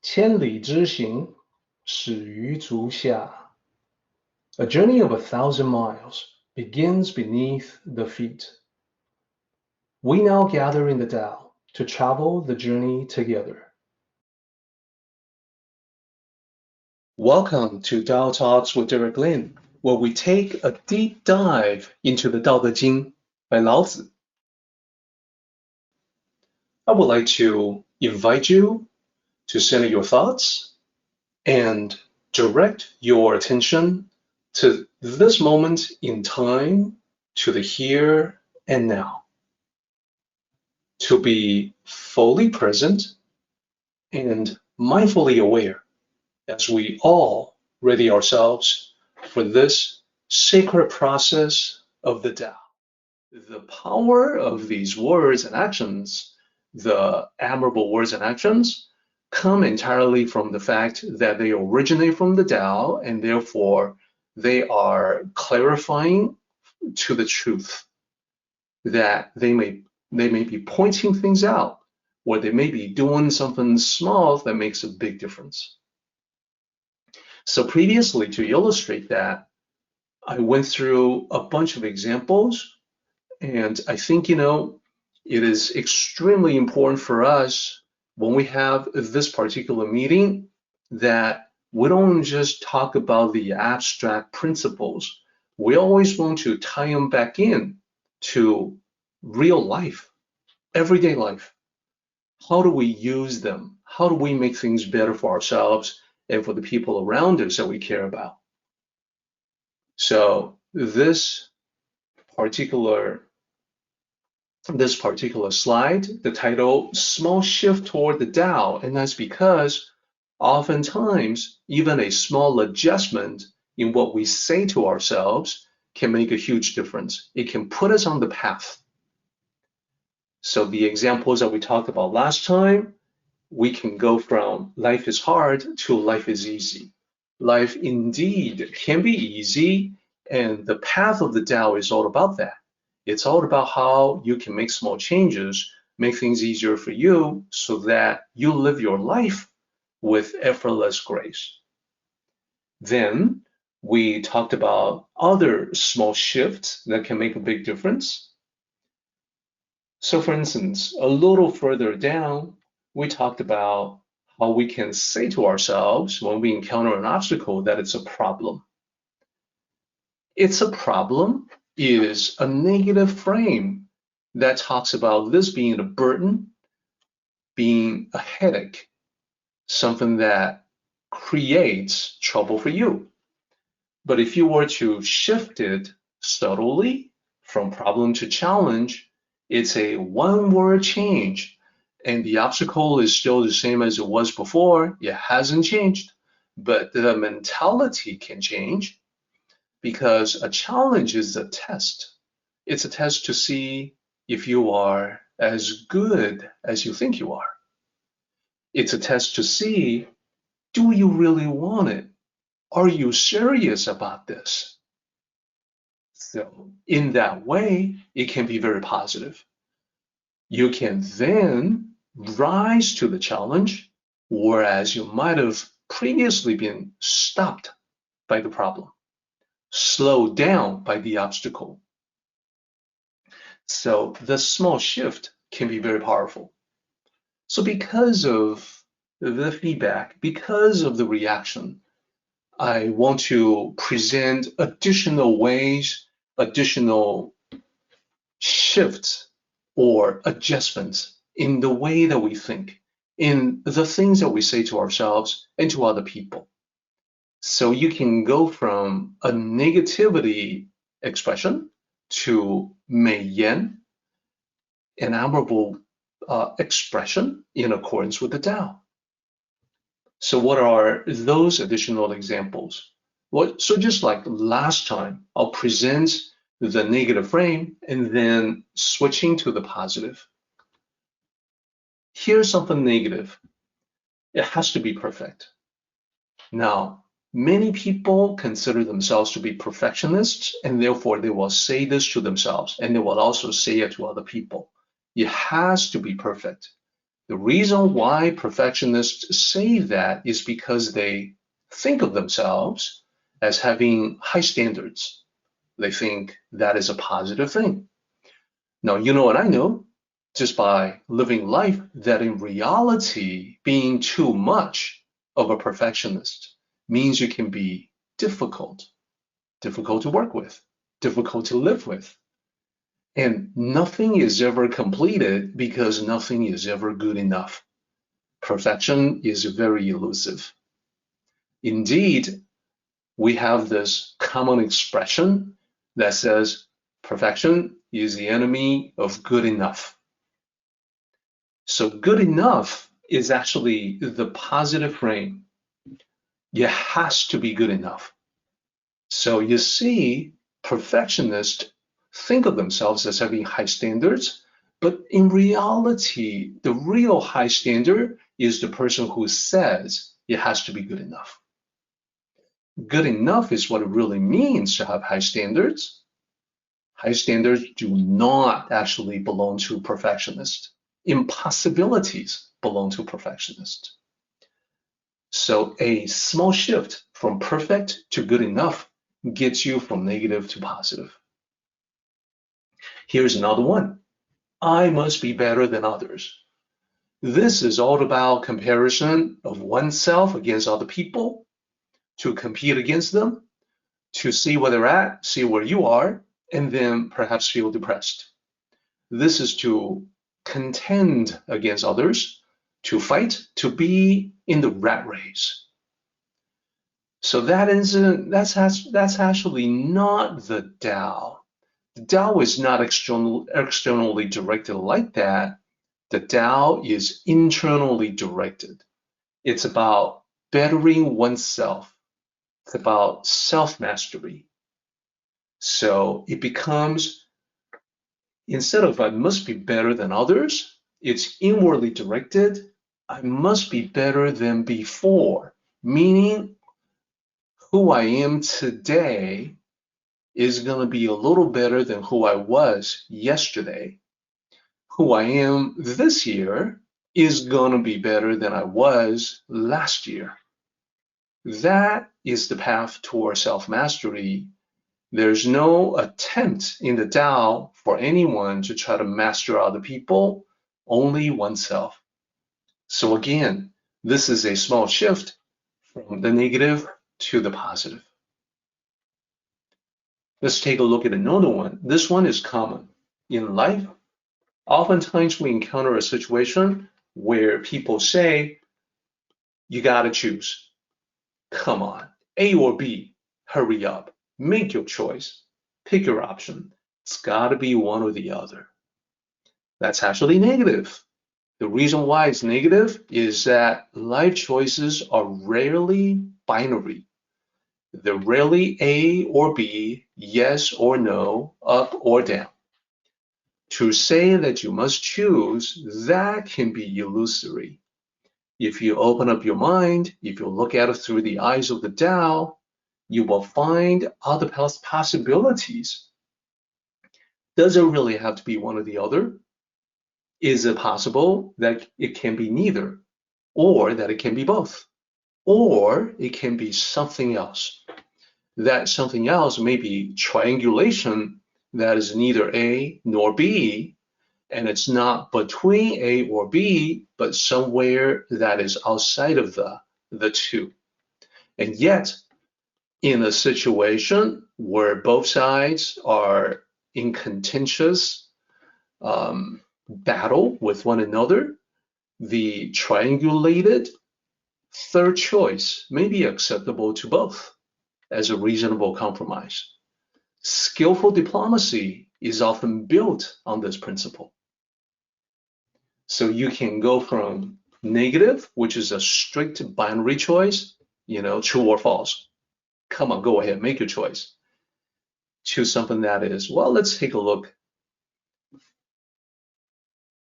千里之行，始于足下. A journey of 1,000 miles begins beneath the feet. We now gather in the Tao to travel the journey together. Welcome to Tao Talks with Derek Lin, where we take a deep dive into the Daodejing by Lao Zi. I would like to invite you to center your thoughts and direct your attention to this moment in time, to the here and now. To be fully present and mindfully aware as we all ready ourselves for this sacred process of the Tao. The power of these words and actions, the admirable words and actions, come entirely from the fact that they originate from the Tao, and therefore they are clarifying to the truth that they may be pointing things out, or they may be doing something small that makes a big difference. So previously, to illustrate that, I went through a bunch of examples, and I think, it is extremely important for us when we have this particular meeting that we don't just talk about the abstract principles. We always want to tie them back in to real life, everyday life. How do we use them? How do we make things better for ourselves and for the people around us that we care about? So this particular slide, the title, Small Shift Toward the Tao, and that's because oftentimes even a small adjustment in what we say to ourselves can make a huge difference. It can put us on the path. So the examples that we talked about last time, we can go from life is hard to life is easy. Life indeed can be easy, and the path of the Tao is all about that. It's all about how you can make small changes, make things easier for you so that you live your life with effortless grace. Then we talked about other small shifts that can make a big difference. So for instance, a little further down, we talked about how we can say to ourselves when we encounter an obstacle that it's a problem. It's a problem is a negative frame that talks about this being a burden, being a headache, something that creates trouble for you. But if you were to shift it subtly from problem to challenge, it's a one-word change, and the obstacle is still the same as it was before. It hasn't changed, but the mentality can change, because a challenge is a test. It's a test to see if you are as good as you think you are. It's a test to see, do you really want it? Are you serious about this? So in that way, it can be very positive. You can then rise to the challenge, whereas you might have previously been stopped by the problem, slowed down by the obstacle. So the small shift can be very powerful. So because of the feedback, because of the reaction, I want to present additional ways, additional shifts or adjustments in the way that we think, in the things that we say to ourselves and to other people. So you can go from a negativity expression to mei yan, an admirable expression in accordance with the Tao. So what are those additional examples? Well, so just like last time, I'll present the negative frame and then switching to the positive. Here's something negative. It has to be perfect. Now, many people consider themselves to be perfectionists, and therefore they will say this to themselves, and they will also say it to other people. It has to be perfect. The reason why perfectionists say that is because they think of themselves as having high standards. They think that is a positive thing. Now, you know what I know just by living life, that in reality, being too much of a perfectionist means you can be difficult to work with, difficult to live with. And nothing is ever completed because nothing is ever good enough. Perfection is very elusive. Indeed, we have this common expression that says perfection is the enemy of good enough. So good enough is actually the positive frame. It has to be good enough. So you see, perfectionists think of themselves as having high standards, but in reality, the real high standard is the person who says it has to be good enough. Good enough is what it really means to have high standards. High standards do not actually belong to perfectionists. Impossibilities belong to perfectionists. So a small shift from perfect to good enough gets you from negative to positive. Here's another one. I must be better than others. This is all about comparison of oneself against other people, to compete against them, to see where they're at, see where you are, and then perhaps feel depressed. This is to contend against others, to fight, to be in the rat race. So that's actually not the Tao. The Tao is not externally directed like that. The Tao is internally directed. It's about bettering oneself. It's about self-mastery. So it becomes, instead of I must be better than others, it's inwardly directed. I must be better than before, meaning who I am today is going to be a little better than who I was yesterday. Who I am this year is going to be better than I was last year. That is the path toward self-mastery. There's no attempt in the Tao for anyone to try to master other people, only oneself. So again, this is a small shift from the negative to the positive. Let's take a look at another one. This one is common. In life, oftentimes we encounter a situation where people say, you gotta choose. Come on, A or B, hurry up, make your choice, pick your option. It's gotta be one or the other. That's actually negative. The reason why it's negative is that life choices are rarely binary. They're rarely A or B, yes or no, up or down. To say that you must choose, that can be illusory. If you open up your mind, if you look at it through the eyes of the Tao, you will find other possibilities. Does it really have to be one or the other? Is it possible that it can be neither, or that it can be both, or it can be something else? That something else may be triangulation that is neither A nor B, and it's not between A or B, but somewhere that is outside of the two. And yet, in a situation where both sides are in contentious battle with one another, the triangulated third choice may be acceptable to both as a reasonable compromise. Skillful diplomacy is often built on this principle. So you can go from negative, which is a strict binary choice, true or false. Come on, go ahead, make your choice. To something that is, well, let's take a look.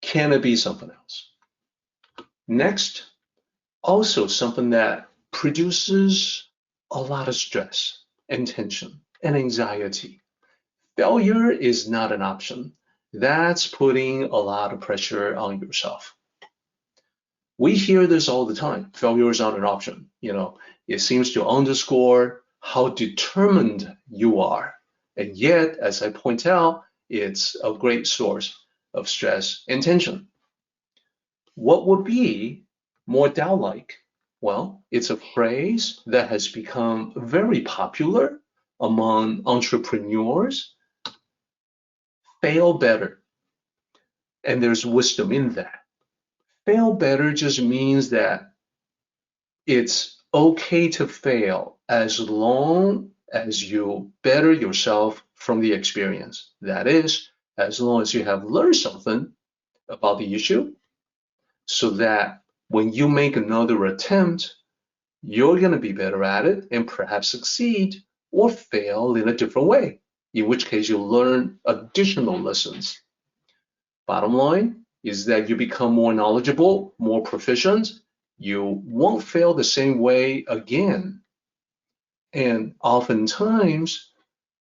Can it be something else? Next, also something that produces a lot of stress and tension and anxiety. Failure is not an option. That's putting a lot of pressure on yourself. We hear this all the time. Failure is not an option. It seems to underscore how determined you are. And yet, as I point out, it's a great source of stress and tension. What would be more Tao-like? Well, it's a phrase that has become very popular among entrepreneurs. Fail better. And there's wisdom in that. Fail better just means that it's okay to fail as long as you better yourself from the experience. That is, as long as you have learned something about the issue, so that when you make another attempt, you're going to be better at it and perhaps succeed or fail in a different way, in which case you'll learn additional lessons. Bottom line is that you become more knowledgeable, more proficient. You won't fail the same way again. And oftentimes,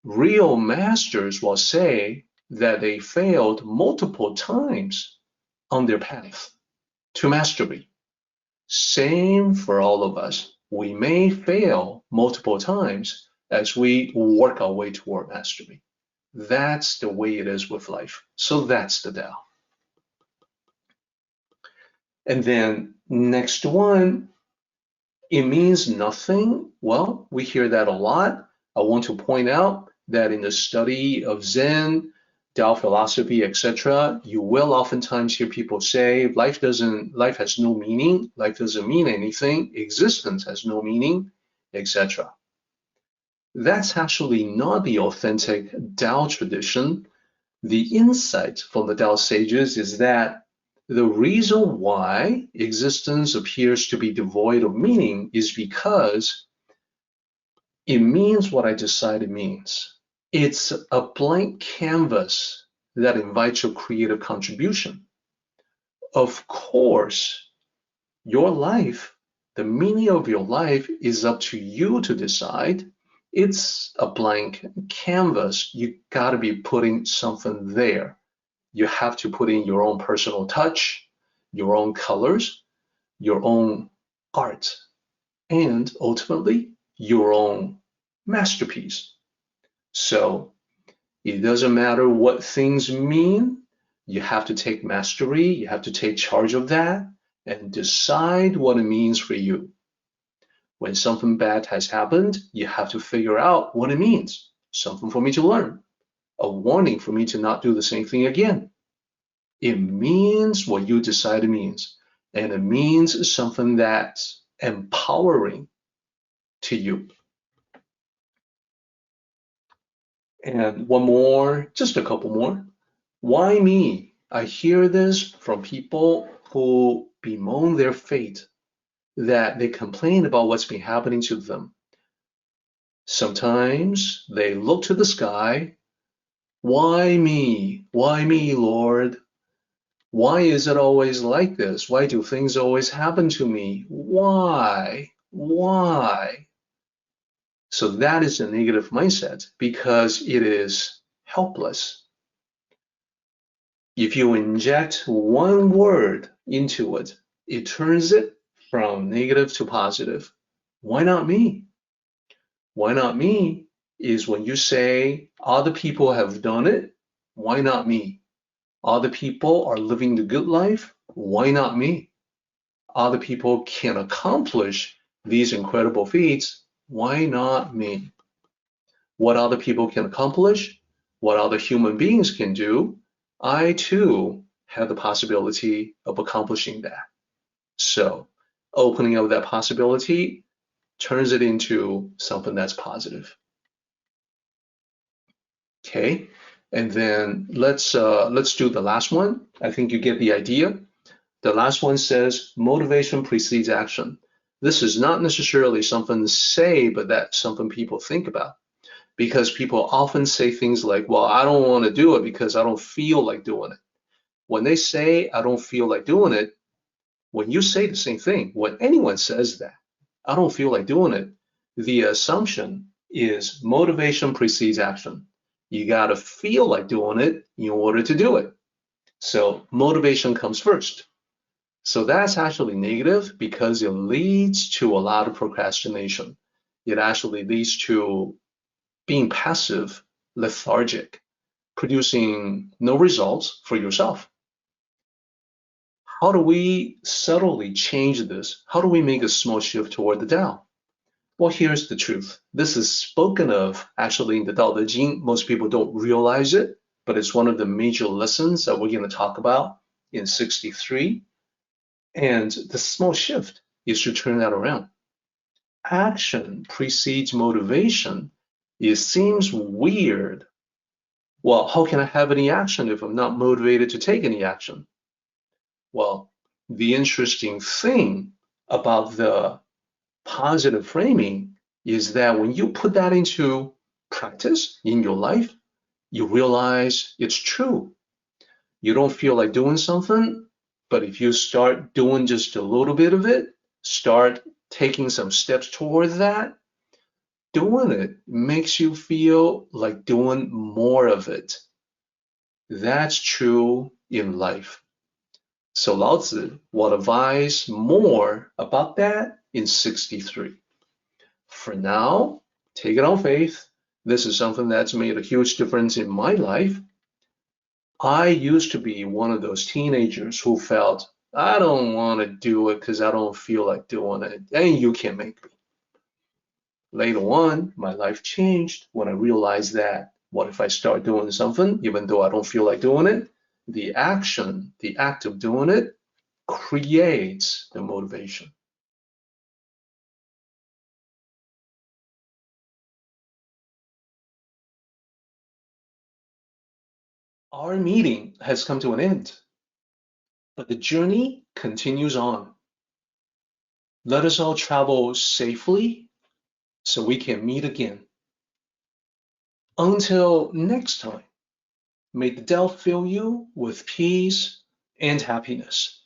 real masters will say that they failed multiple times on their path to mastery. Same for all of us. We may fail multiple times as we work our way toward mastery. That's the way it is with life. So that's the Tao. And then next one, it means nothing. Well, we hear that a lot. I want to point out that in the study of Zen, Tao philosophy, etc., you will oftentimes hear people say life has no meaning, life doesn't mean anything, existence has no meaning, etc. That's actually not the authentic Tao tradition. The insight from the Tao sages is that the reason why existence appears to be devoid of meaning is because it means what I decide it means. It's a blank canvas that invites your creative contribution. Of course, your life, the meaning of your life is up to you to decide. It's a blank canvas. You got to be putting something there. You have to put in your own personal touch, your own colors, your own art, and ultimately your own masterpiece. So it doesn't matter what things mean, you have to take mastery, you have to take charge of that and decide what it means for you. When something bad has happened, you have to figure out what it means. Something for me to learn, a warning for me to not do the same thing again. It means what you decide it means, and it means something that's empowering to you. And one more, just a couple more. Why me? I hear this from people who bemoan their fate, that they complain about what's been happening to them. Sometimes they look to the sky. Why me? Why me, Lord? Why is it always like this? Why do things always happen to me? Why? Why? So that is a negative mindset because it is helpless. If you inject one word into it, it turns it from negative to positive. Why not me? Why not me is when you say other people have done it, why not me? Other people are living the good life, why not me? Other people can accomplish these incredible feats, why not me? What other people can accomplish, what other human beings can do, I too have the possibility of accomplishing that. So opening up that possibility turns it into something that's positive. Okay, and then let's do the last one. I think you get the idea. The last one says motivation precedes action. This is not necessarily something to say, but that's something people think about, because people often say things like, well, I don't want to do it because I don't feel like doing it. When they say I don't feel like doing it, when you say the same thing, when anyone says that, I don't feel like doing it, the assumption is motivation precedes action. You got to feel like doing it in order to do it. So motivation comes first. So that's actually negative because it leads to a lot of procrastination. It actually leads to being passive, lethargic, producing no results for yourself. How do we subtly change this? How do we make a small shift toward the Tao? Well, here's the truth. This is spoken of actually in the Daodejing. Most people don't realize it, but it's one of the major lessons that we're going to talk about in 63. And the small shift is to turn that around. Action precedes motivation. It seems weird. Well, how can I have any action if I'm not motivated to take any action? Well, the interesting thing about the positive framing is that when you put that into practice in your life, you realize it's true. You don't feel like doing something, but if you start doing just a little bit of it, start taking some steps towards that, doing it makes you feel like doing more of it. That's true in life. So Lao Tzu will advise more about that in 63. For now, take it on faith. This is something that's made a huge difference in my life. I used to be one of those teenagers who felt, I don't want to do it because I don't feel like doing it, and you can't make me. Later on, my life changed when I realized that what if I start doing something, even though I don't feel like doing it? The action, the act of doing it, creates the motivation. Our meeting has come to an end, but the journey continues on. Let us all travel safely so we can meet again. Until next time, may the Tao fill you with peace and happiness.